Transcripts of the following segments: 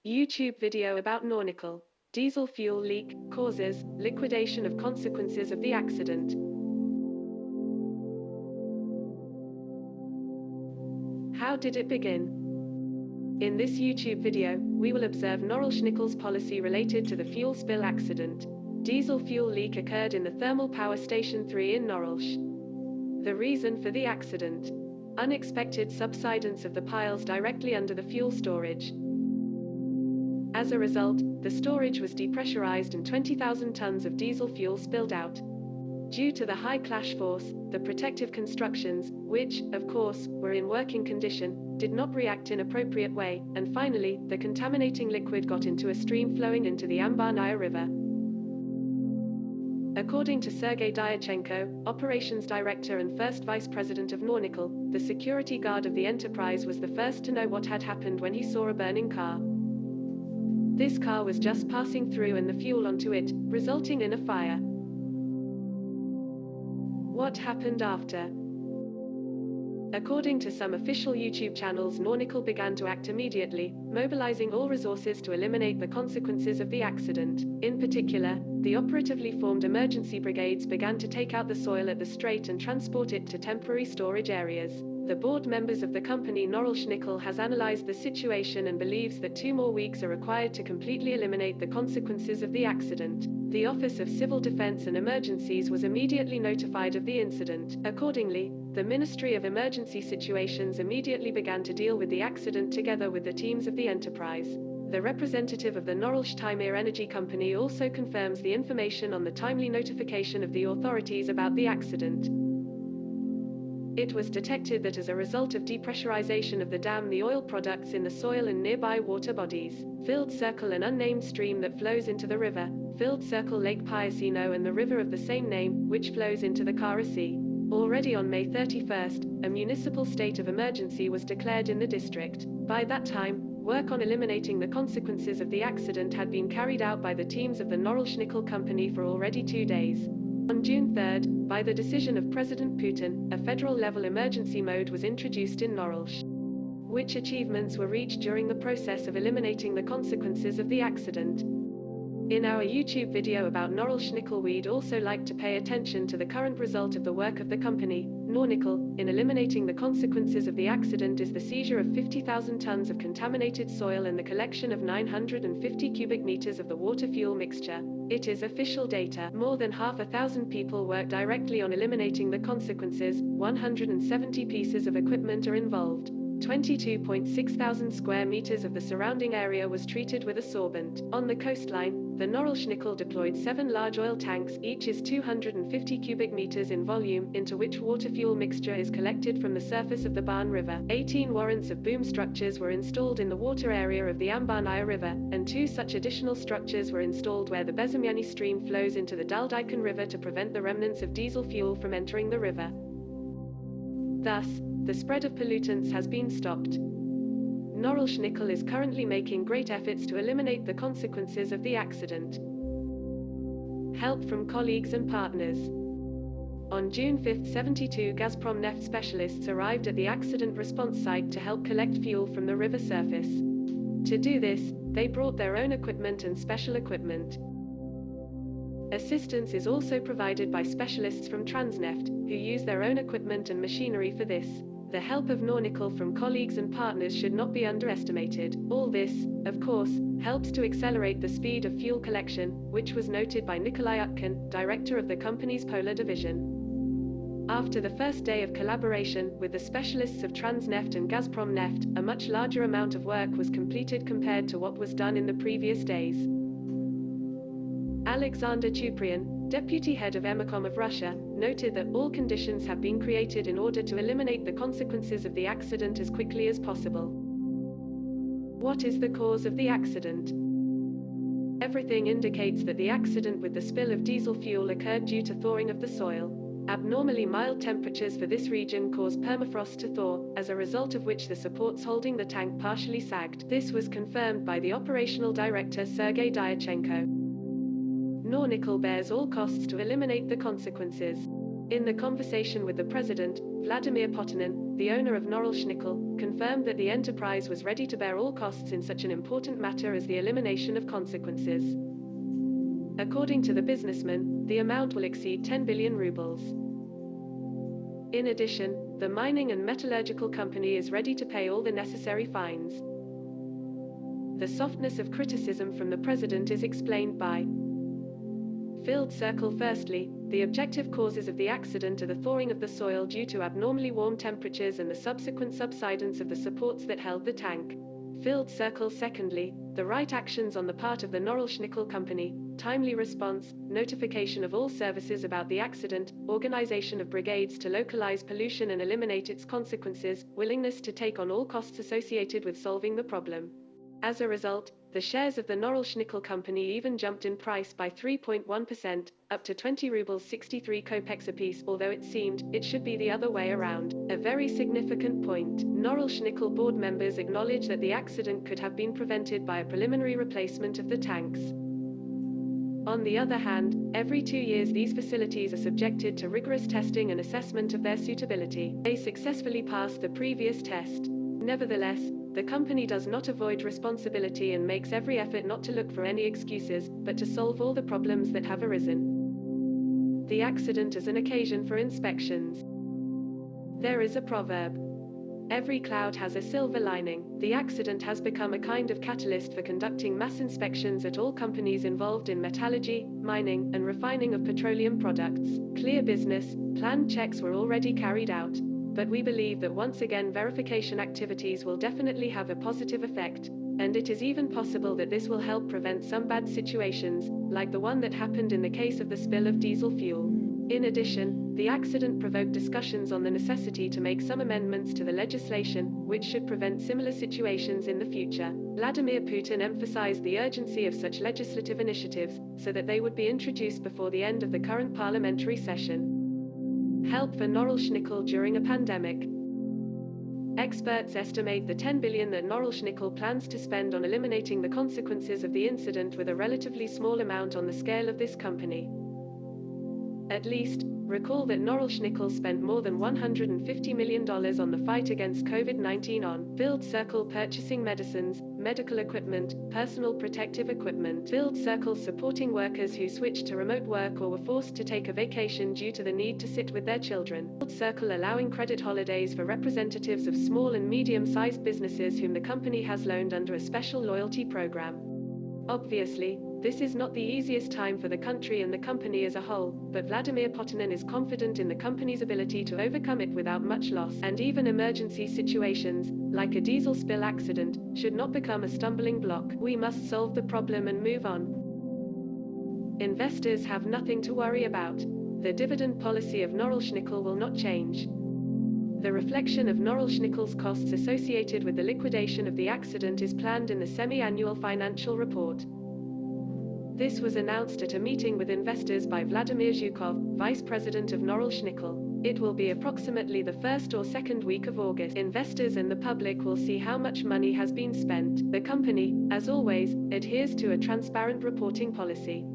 YouTube video about Nornickel. Diesel fuel leak, causes, liquidation of consequences of the accident. How did it begin? In this YouTube video, we will observe Norilsk Nickel's policy related to the fuel spill accident. Diesel fuel leak occurred in the thermal power station 3 in Norilsk. The reason for the accident: unexpected subsidence of the piles directly under the fuel storage. As a result, the storage was depressurized and 20,000 tons of diesel fuel spilled out. Due to the high clash force, the protective constructions, which, of course, were in working condition, did not react in appropriate way, and finally, the contaminating liquid got into a stream flowing into the Ambarnaya River. According to Sergei Dyachenko, operations director and first vice president of Nornickel, the security guard of the enterprise was the first to know what had happened when he saw a burning car. This car was just passing through and the fuel onto it, resulting in a fire. What happened after? According to some official YouTube channels, Nornickel began to act immediately, mobilizing all resources to eliminate the consequences of the accident. In particular, the operatively formed emergency brigades began to take out the soil at the strait and transport it to temporary storage areas. The board members of the company Norilsk Nickel has analyzed the situation and believes that 2 more weeks are required to completely eliminate the consequences of the accident. The Office of Civil Defense and Emergencies was immediately notified of the incident. Accordingly, the Ministry of Emergency Situations immediately began to deal with the accident together with the teams of the enterprise. The representative of the Norilsk Timir Energy Company also confirms the information on the timely notification of the authorities about the accident. It was detected that as a result of depressurization of the dam, the oil products in the soil and nearby water bodies filled Circle, an unnamed stream that flows into the river, filled Circle Lake Pyasino and the river of the same name, which flows into the Kara Sea. Already on May 31st, a municipal state of emergency was declared in the district. By that time, work on eliminating the consequences of the accident had been carried out by the teams of the Norilsk Nickel company for already 2 days. On June 3rd, by the decision of President Putin, a federal-level emergency mode was introduced in Norilsk. Which achievements were reached during the process of eliminating the consequences of the accident? In our YouTube video about Norilsk Nickel, we'd also like to pay attention to the current result of the work of the company, Nornickel, in eliminating the consequences of the accident is the seizure of 50,000 tons of contaminated soil and the collection of 950 cubic meters of the water-fuel mixture. It is official data. More than 500,000 people work directly on eliminating the consequences, 170 pieces of equipment are involved. 22.6 thousand square meters of the surrounding area was treated with a sorbent. On the coastline, the Norilsk Nickel deployed 7 large oil tanks, each is 250 cubic meters in volume, into which water-fuel mixture is collected from the surface of the Barn River. 18 warrants of boom structures were installed in the water area of the Ambarnaya River, and 2 such additional structures were installed where the Bezymyany stream flows into the Daldykan River to prevent the remnants of diesel fuel from entering the river. Thus, the spread of pollutants has been stopped. Norilsk Nickel is currently making great efforts to eliminate the consequences of the accident. Help from colleagues and partners. On June 5, 72 Gazprom Neft specialists arrived at the accident response site to help collect fuel from the river surface. To do this, they brought their own equipment and special equipment. Assistance is also provided by specialists from Transneft, who use their own equipment and machinery for this. The help of Nornickel from colleagues and partners should not be underestimated. All this, of course, helps to accelerate the speed of fuel collection, which was noted by Nikolai Utkin, director of the company's Polar division. After the first day of collaboration with the specialists of Transneft and Gazprom Neft, a much larger amount of work was completed compared to what was done in the previous days. Alexander Chupryan, deputy head of Emercom of Russia, noted that all conditions have been created in order to eliminate the consequences of the accident as quickly as possible. What is the cause of the accident? Everything indicates that the accident with the spill of diesel fuel occurred due to thawing of the soil. Abnormally mild temperatures for this region caused permafrost to thaw, as a result of which the supports holding the tank partially sagged. This was confirmed by the operational director Sergei Dyachenko. Nornickel bears all costs to eliminate the consequences. In the conversation with the president, Vladimir Potinin, the owner of Norilsk Nickel, confirmed that the enterprise was ready to bear all costs in such an important matter as the elimination of consequences. According to the businessman, the amount will exceed 10 billion rubles. In addition, the mining and metallurgical company is ready to pay all the necessary fines. The softness of criticism from the president is explained by Filled circle. Firstly, the objective causes of the accident are the thawing of the soil due to abnormally warm temperatures and the subsequent subsidence of the supports that held the tank. Filled circle. Secondly, the right actions on the part of the Norilsk Nickel company, timely response, notification of all services about the accident, organization of brigades to localize pollution and eliminate its consequences, willingness to take on all costs associated with solving the problem. As a result, the shares of the Norilsk Nickel company even jumped in price by 3.1%, up to 20 rubles 63 kopecks apiece, although it seemed it should be the other way around. A very significant point. Norilsk Nickel board members acknowledge that the accident could have been prevented by a preliminary replacement of the tanks. On the other hand, every 2 years these facilities are subjected to rigorous testing and assessment of their suitability. They successfully passed the previous test. Nevertheless, the company does not avoid responsibility and makes every effort not to look for any excuses, but to solve all the problems that have arisen. The accident is an occasion for inspections. There is a proverb. Every cloud has a silver lining. The accident has become a kind of catalyst for conducting mass inspections at all companies involved in metallurgy, mining, and refining of petroleum products. Clear business, planned checks were already carried out. But we believe that once again verification activities will definitely have a positive effect, and it is even possible that this will help prevent some bad situations, like the one that happened in the case of the spill of diesel fuel. In addition, the accident provoked discussions on the necessity to make some amendments to the legislation, which should prevent similar situations in the future. Vladimir Putin emphasized the urgency of such legislative initiatives, so that they would be introduced before the end of the current parliamentary session. Help for Norilsk Nickel during a pandemic. Experts estimate the 10 billion that Norilsk Nickel plans to spend on eliminating the consequences of the incident with a relatively small amount on the scale of this company. At least, recall that Norilsk Nickel spent more than $150 million on the fight against COVID-19 on Filled circle purchasing medicines, medical equipment, personal protective equipment. Filled circle supporting workers who switched to remote work or were forced to take a vacation due to the need to sit with their children. Filled circle allowing credit holidays for representatives of small and medium-sized businesses whom the company has loaned under a special loyalty program. Obviously, this is not the easiest time for the country and the company as a whole, but Vladimir Potinin is confident in the company's ability to overcome it without much loss, and even emergency situations, like a diesel spill accident, should not become a stumbling block. We must solve the problem and move on. Investors have nothing to worry about. The dividend policy of Norilsk Nickel will not change. The reflection of Norilsk Nickel's costs associated with the liquidation of the accident is planned in the semi-annual financial report. This was announced at a meeting with investors by Vladimir Zhukov, vice president of Norilsk Nickel. It will be approximately the first or second week of August. Investors and the public will see how much money has been spent. The company, as always, adheres to a transparent reporting policy.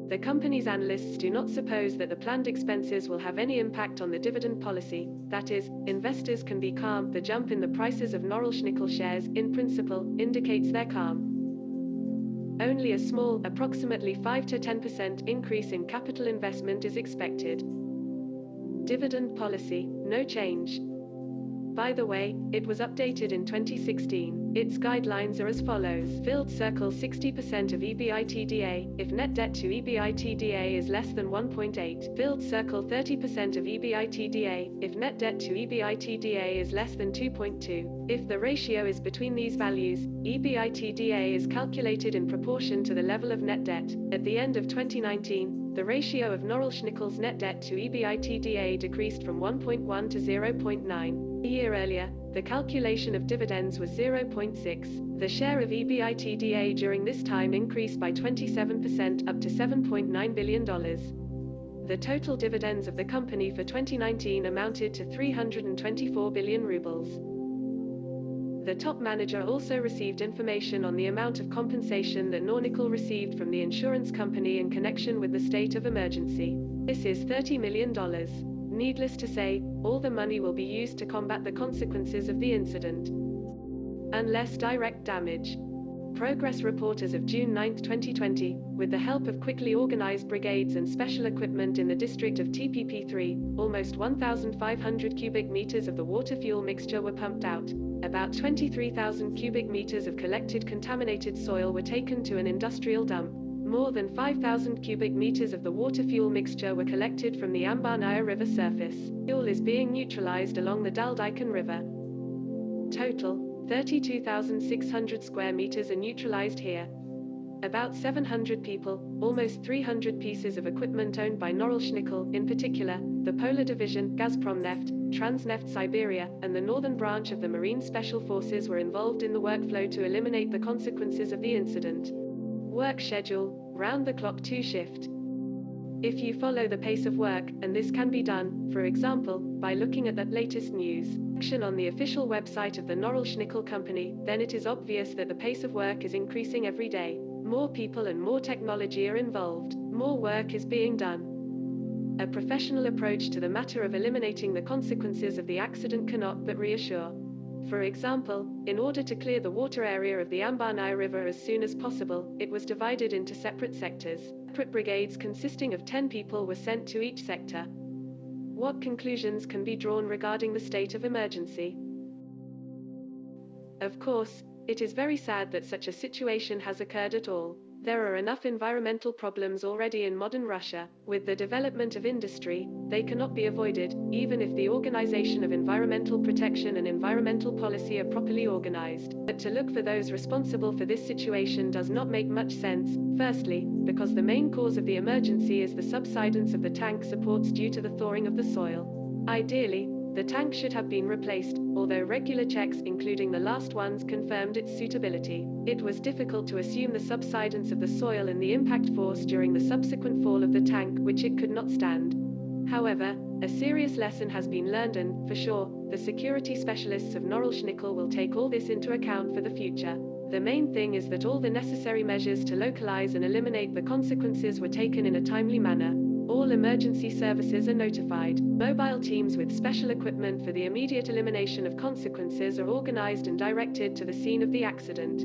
The company's analysts do not suppose that the planned expenses will have any impact on the dividend policy. That is, investors can be calm. The jump in the prices of Norilsk Nickel shares, in principle, indicates their calm. Only a small, approximately 5 to 10% increase in capital investment is expected. Dividend policy, no change. By the way, it was updated in 2016. Its guidelines are as follows. Filled circle 60% of EBITDA, if net debt to EBITDA is less than 1.8. Filled circle 30% of EBITDA, if net debt to EBITDA is less than 2.2. If the ratio is between these values, EBITDA is calculated in proportion to the level of net debt. At the end of 2019, the ratio of Norilsk Nickel's net debt to EBITDA decreased from 1.1 to 0.9. A year earlier, the calculation of dividends was 0.6. The share of EBITDA during this time increased by 27%, up to $7.9 billion. The total dividends of the company for 2019 amounted to 324 billion rubles. The top manager also received information on the amount of compensation that Nornickel received from the insurance company in connection with the state of emergency. This is $30 million. Needless to say, all the money will be used to combat the consequences of the incident. Unless direct damage. Progress report as of June 9, 2020, with the help of quickly organized brigades and special equipment in the district of TPP3, almost 1,500 cubic meters of the water-fuel mixture were pumped out. About 23,000 cubic meters of collected contaminated soil were taken to an industrial dump. More than 5,000 cubic meters of the water-fuel mixture were collected from the Ambarnaya River surface. Fuel is being neutralized along the Daldykan River. Total 32,600 square meters are neutralized here. About 700 people, almost 300 pieces of equipment owned by Norilsk Nickel, in particular, the Polar Division, Gazpromneft, Transneft Siberia, and the northern branch of the Marine Special Forces were involved in the workflow to eliminate the consequences of the incident. Work schedule, round-the-clock 2-shift. If you follow the pace of work, and this can be done, for example, by looking at that latest news section on the official website of the Norilsk Nickel company, then it is obvious that the pace of work is increasing every day. More people and more technology are involved. More work is being done. A professional approach to the matter of eliminating the consequences of the accident cannot but reassure. For example, in order to clear the water area of the Ambarnaya River as soon as possible, it was divided into separate sectors. Separate brigades consisting of 10 people were sent to each sector. What conclusions can be drawn regarding the state of emergency? Of course, it is very sad that such a situation has occurred at all. There are enough environmental problems already in modern Russia. With the development of industry, they cannot be avoided, even if the organization of environmental protection and environmental policy are properly organized. But to look for those responsible for this situation does not make much sense. Firstly, because the main cause of the emergency is the subsidence of the tank supports due to the thawing of the soil. Ideally, the tank should have been replaced, although regular checks, including the last ones, confirmed its suitability. It was difficult to assume the subsidence of the soil and the impact force during the subsequent fall of the tank, which it could not stand. However, a serious lesson has been learned and, for sure, the security specialists of Norilsk Nickel will take all this into account for the future. The main thing is that all the necessary measures to localize and eliminate the consequences were taken in a timely manner. All emergency services are notified. Mobile teams with special equipment for the immediate elimination of consequences are organized and directed to the scene of the accident.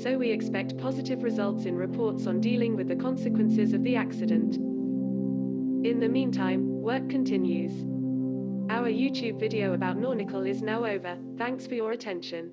So we expect positive results in reports on dealing with the consequences of the accident. In the meantime, work continues. Our YouTube video about Nornickel is now over. Thanks for your attention.